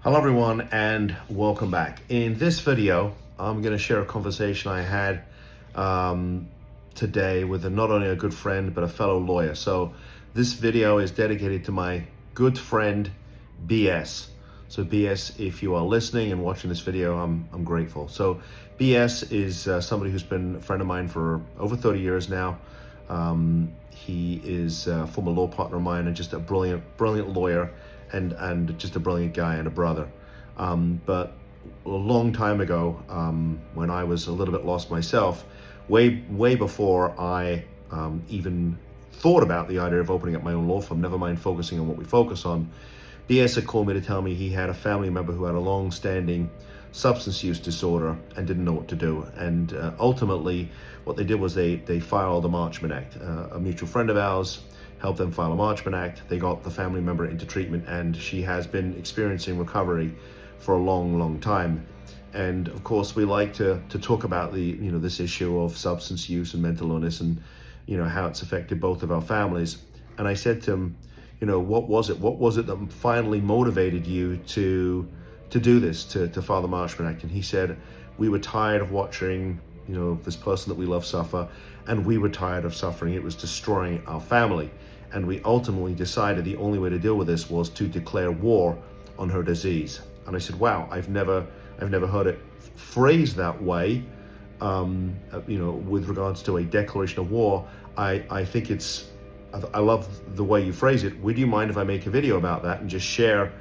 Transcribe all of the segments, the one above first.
Hello everyone and welcome back. In this video, I'm going to share a conversation I had today with not only a good friend, but a fellow lawyer. So this video is dedicated to my good friend, BS. So BS, if you are listening and watching this video, I'm grateful. So BS is somebody who's been a friend of mine for over 30 years now. He is a former law partner of mine and just a brilliant lawyer. And just a brilliant guy and a brother. But a long time ago, when I was a little bit lost myself, way before I even thought about the idea of opening up my own law firm, never mind focusing on what we focus on, BS had called me to tell me he had a family member who had a long-standing substance use disorder and didn't know what to do. And ultimately, what they did was they filed a Marchman Act. A mutual friend of ours helped them file a Marchman Act. They got the family member into treatment, and she has been experiencing recovery for a long time. And of course, we like to talk about this issue of substance use and mental illness, and how it's affected both of our families. And I said to him, what was it that finally motivated you to do this, to file the Marchman Act? And he said, we were tired of watching this person that we love suffer, and we were tired of suffering. It was destroying our family. And we ultimately decided the only way to deal with this was to declare war on her disease. And I said, wow, I've never heard it phrased that way, with regards to a declaration of war. I think I love the way you phrase it. Would you mind if I make a video about that and just share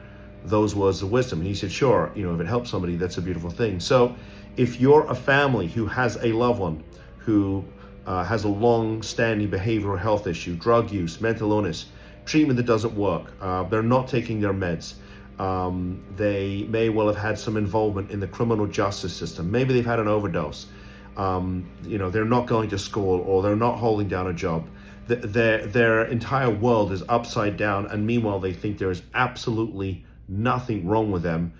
those words of wisdom? And he said, sure, if it helps somebody, that's a beautiful thing. So if you're a family who has a loved one who has a long-standing behavioral health issue, drug use, mental illness, treatment that doesn't work, they're not taking their meds, they may well have had some involvement in the criminal justice system, maybe they've had an overdose, they're not going to school, or they're not holding down a job, their entire world is upside down, and meanwhile they think there is absolutely nothing wrong with them,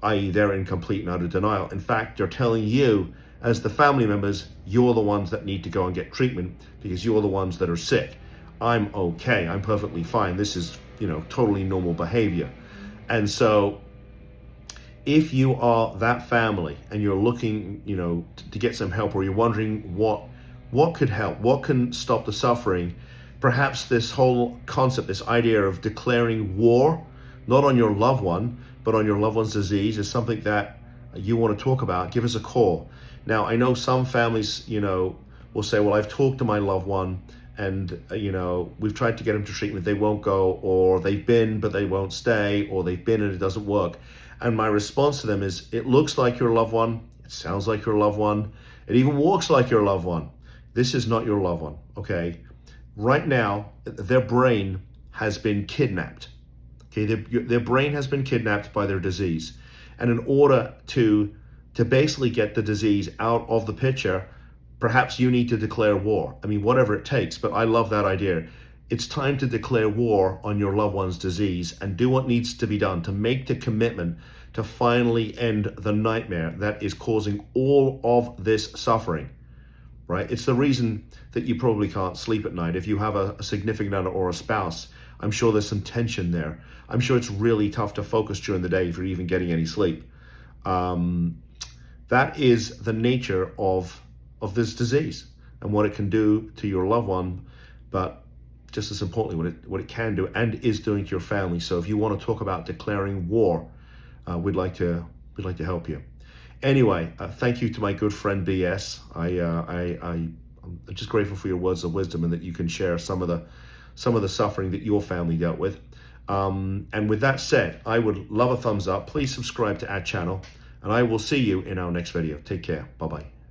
i.e. they're in complete and utter denial. In fact, they're telling you, as the family members, you're the ones that need to go and get treatment because you're the ones that are sick. I'm okay, I'm perfectly fine. This is, totally normal behavior. And so if you are that family and you're looking, to get some help, or you're wondering what could help, what can stop the suffering, perhaps this whole concept, this idea of declaring war, not on your loved one, but on your loved one's disease, is something that you want to talk about. Give us a call. Now, I know some families, will say, well, I've talked to my loved one and, we've tried to get them to treatment, they won't go, or they've been, but they won't stay, or they've been and it doesn't work. And my response to them is, it looks like your loved one, it sounds like your loved one, it even walks like your loved one. This is not your loved one, okay? Right now, their brain has been kidnapped. Okay, their brain has been kidnapped by their disease. And in order to basically get the disease out of the picture, perhaps you need to declare war. I mean, whatever it takes, but I love that idea. It's time to declare war on your loved one's disease and do what needs to be done to make the commitment to finally end the nightmare that is causing all of this suffering, right? It's the reason that you probably can't sleep at night. If you have a significant other or a spouse, I'm sure there's some tension there. I'm sure it's really tough to focus during the day if you're even getting any sleep. That is the nature of this disease and what it can do to your loved one, but just as importantly, what it can do and is doing to your family. So if you want to talk about declaring war, we'd like to help you. Anyway, thank you to my good friend BS. I'm just grateful for your words of wisdom and that you can share some of the suffering that your family dealt with. And with that said, I would love a thumbs up. Please subscribe to our channel, and I will see you in our next video. Take care. Bye-bye.